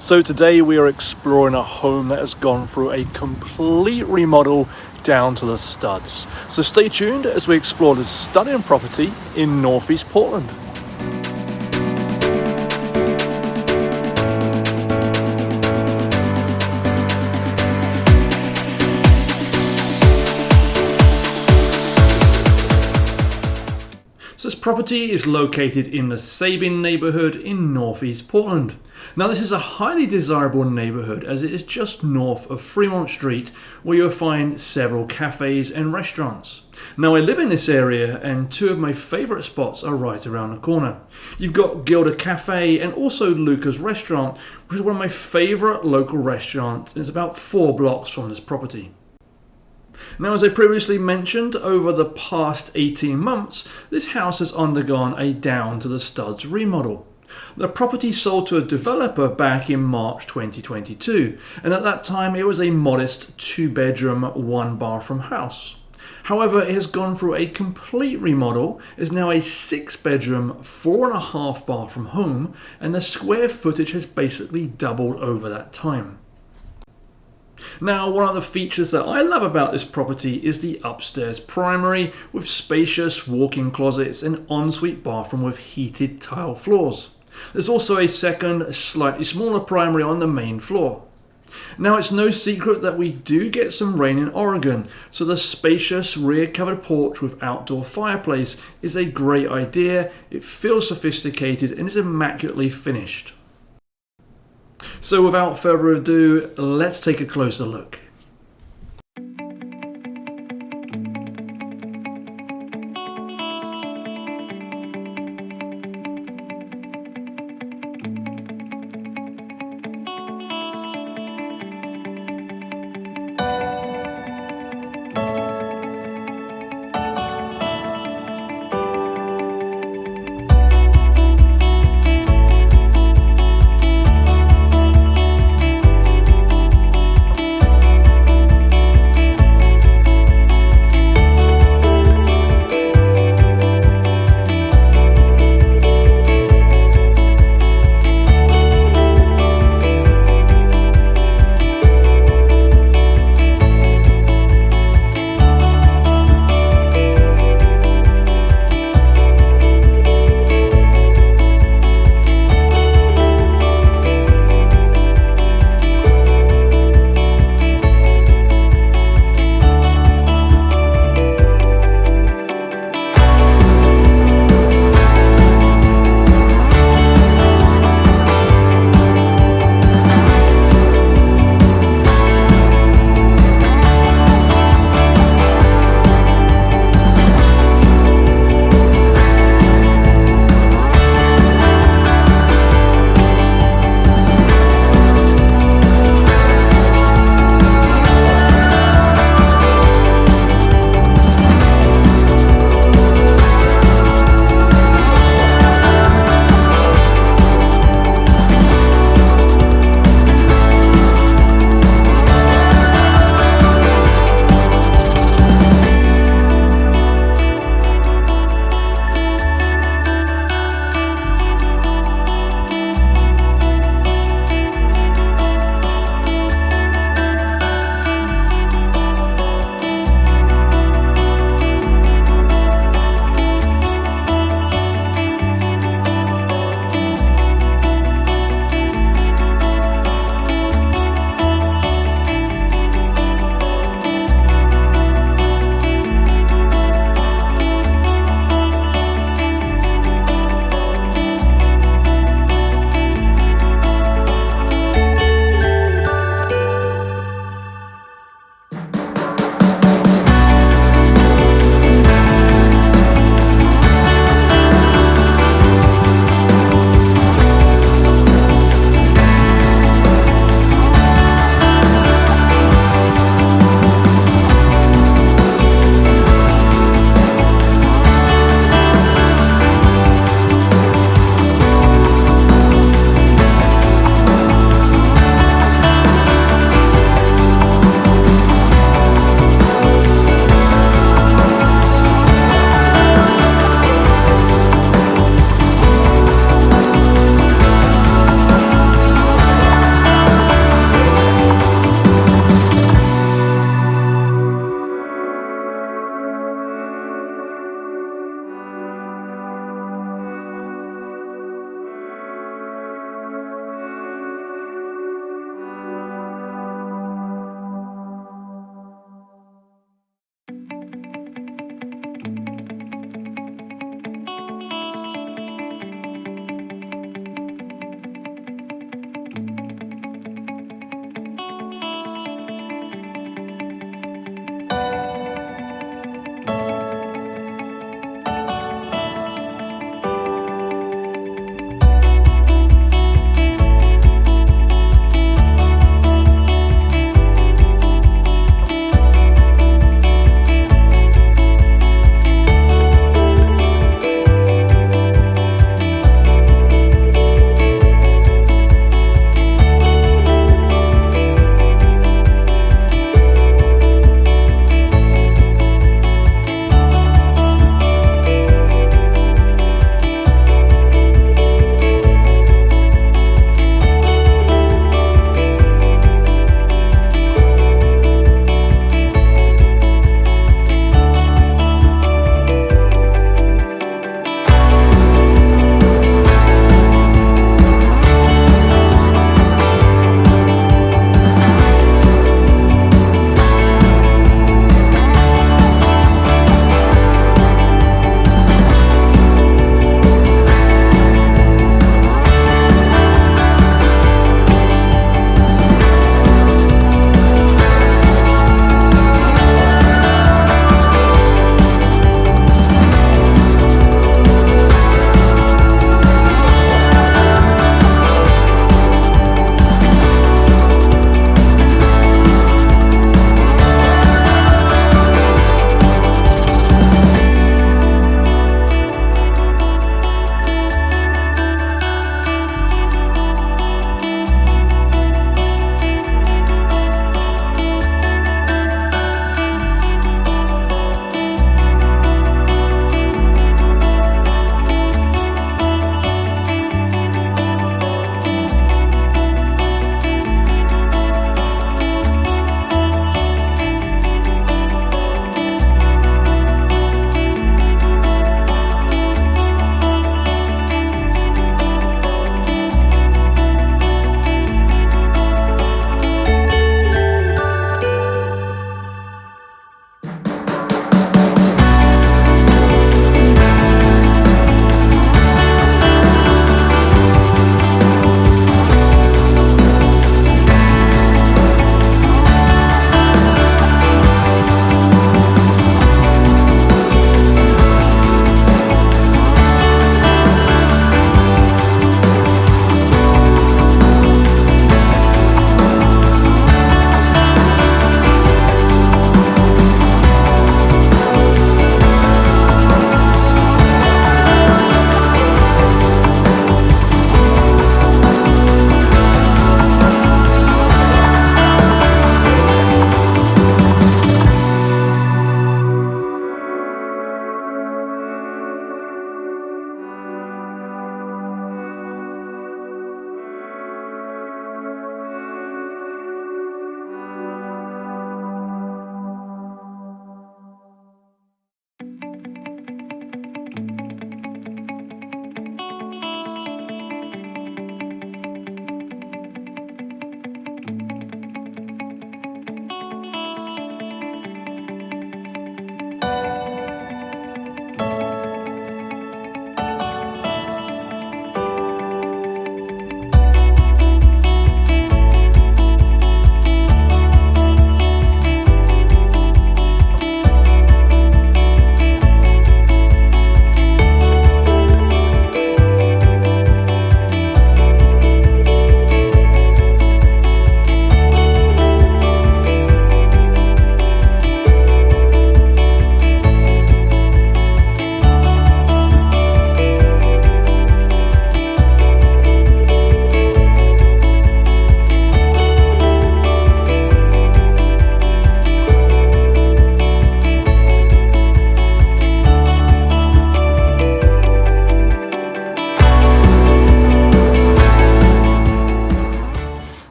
So today we are exploring a home that has gone through a complete remodel down to the studs. So stay tuned as we explore this stunning property in Northeast Portland. So this property is located in the Sabin neighbourhood in Northeast Portland. Now this is a highly desirable neighbourhood as it is just north of Fremont Street, where you'll find several cafes and restaurants. Now I live in this area and two of my favourite spots are right around the corner. You've got Gilda Cafe and also Luca's Restaurant, which is one of my favourite local restaurants, and it's about 4 blocks from this property. Now, as I previously mentioned, over the past 18 months, this house has undergone a down to the studs remodel. The property sold to a developer back in March 2022, and at that time it was a modest 2-bedroom, 1-bathroom house. However, it has gone through a complete remodel, is now a 6-bedroom, 4.5-bathroom home, and the square footage has basically doubled over that time. Now, one of the features that I love about this property is the upstairs primary with spacious walk-in closets and ensuite bathroom with heated tile floors. There's also a second, slightly smaller primary on the main floor. Now, it's no secret that we do get some rain in Oregon, so the spacious rear covered porch with outdoor fireplace is a great idea. It feels sophisticated and is immaculately finished. So without further ado, let's take a closer look.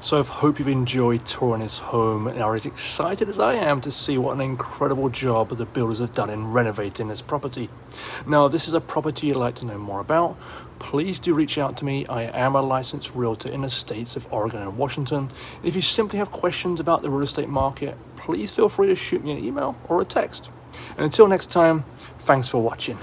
So I hope you've enjoyed touring his home and are as excited as I am to see what an incredible job the builders have done in renovating this property. Now, if this is a property you'd like to know more about, please do reach out to me. I am a licensed realtor in the states of Oregon and Washington. If you simply have questions about the real estate market, please feel free to shoot me an email or a text. And until next time, thanks for watching.